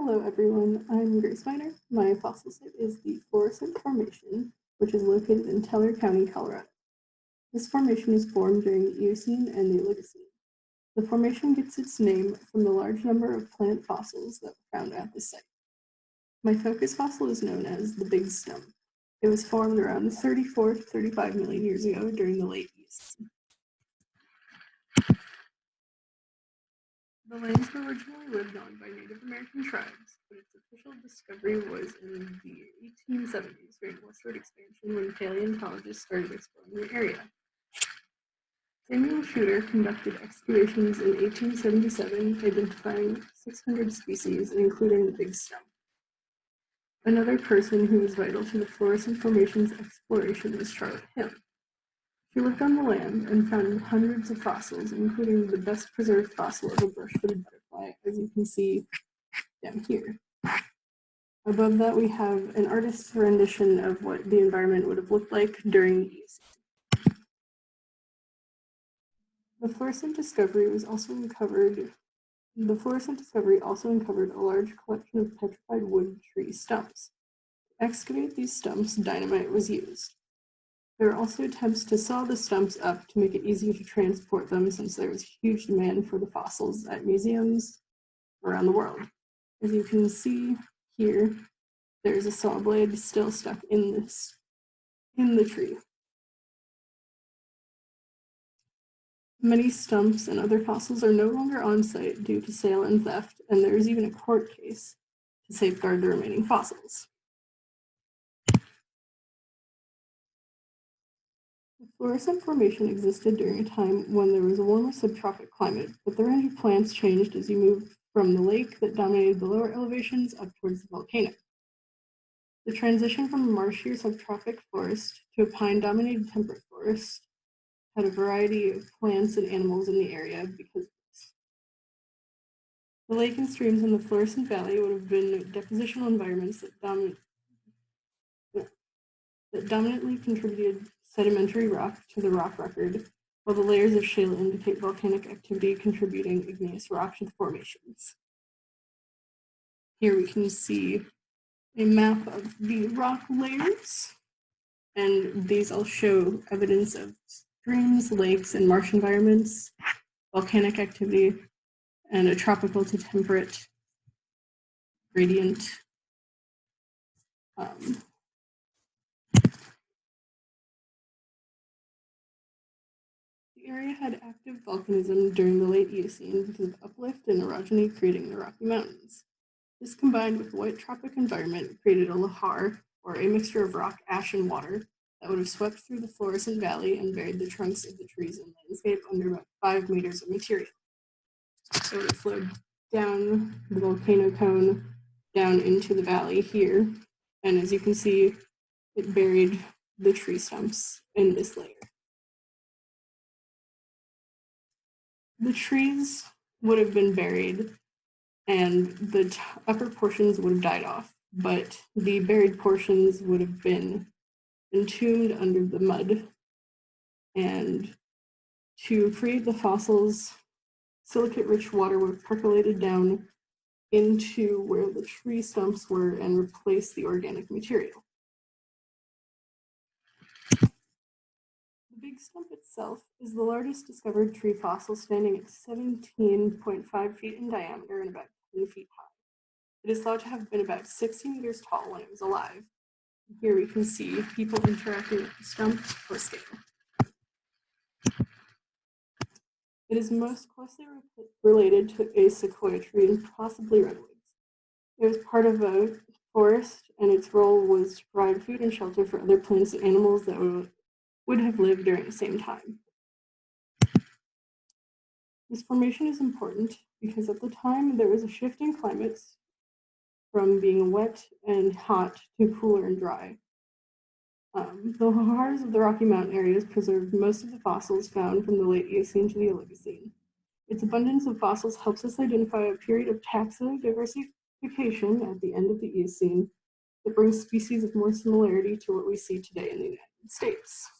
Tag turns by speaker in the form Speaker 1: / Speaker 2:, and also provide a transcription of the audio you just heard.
Speaker 1: Hello everyone, I'm Grace Miner. My fossil site is the Florissant Formation, which is located in Teller County, Colorado. This formation was formed during the Eocene and the Oligocene. The formation gets its name from the large number of plant fossils that were found at the site. My focus fossil is known as the Big Stump. It was formed around 34 to 35 million years ago during the late Eocene. The lands were originally lived on by Native American tribes, but its official discovery was in the 1870s during westward expansion when paleontologists started exploring the area. Samuel Shooter conducted excavations in 1877, identifying 600 species, including the Big Stump. Another person who was vital to the Florissant Formation's exploration was Charlotte Hill. She lived on the land and found hundreds of fossils, including the best preserved fossil of a brush-footed butterfly, as you can see down here. Above that, we have an artist's rendition of what the environment would have looked like during the Eocene. The Florissant discovery also uncovered a large collection of petrified wood tree stumps. To excavate these stumps, dynamite was used. There were also attempts to saw the stumps up to make it easier to transport them, since there was huge demand for the fossils at museums around the world. As you can see here, there's a saw blade still stuck in the tree. Many stumps and other fossils are no longer on site due to sale and theft, and there is even a court case to safeguard the remaining fossils. The Florissant Formation existed during a time when there was a warmer subtropic climate, but the range of plants changed as you moved from the lake that dominated the lower elevations up towards the volcano. The transition from a marshy subtropic forest to a pine-dominated temperate forest had a variety of plants and animals in the area because of this. The lake and streams in the Florissant Valley would have been depositional environments that dominantly contributed sedimentary rock to the rock record, while the layers of shale indicate volcanic activity contributing igneous rock to the formations. Here we can see a map of the rock layers, and these all show evidence of streams, lakes, and marsh environments, volcanic activity, and a tropical to temperate gradient. The area had active volcanism during the late Eocene because of uplift and orogeny creating the Rocky Mountains. This combined with the wet tropic environment created a lahar, or a mixture of rock, ash, and water, that would have swept through the Florissant Valley and buried the trunks of the trees and landscape under about 5 meters of material. It would have flowed down the volcano cone, down into the valley here, and as you can see, it buried the tree stumps in this layer. The trees would have been buried and the upper portions would have died off, but the buried portions would have been entombed under the mud. And to create the fossils, silicate-rich water would have percolated down into where the tree stumps were and replaced the organic material. The Big Stump itself is the largest discovered tree fossil, standing at 17.5 feet in diameter and about 10 feet high. It is thought to have been about 60 meters tall when it was alive. Here we can see people interacting with the stump for scale. It is most closely related to a sequoia tree and possibly redwoods. It was part of a forest, and its role was to provide food and shelter for other plants and animals that would have lived during the same time. This formation is important because at the time there was a shift in climates from being wet and hot to cooler and dry. The lahars of the Rocky Mountain areas preserved most of the fossils found from the late Eocene to the Oligocene. Its abundance of fossils helps us identify a period of taxa diversification at the end of the Eocene that brings species of more similarity to what we see today in the United States.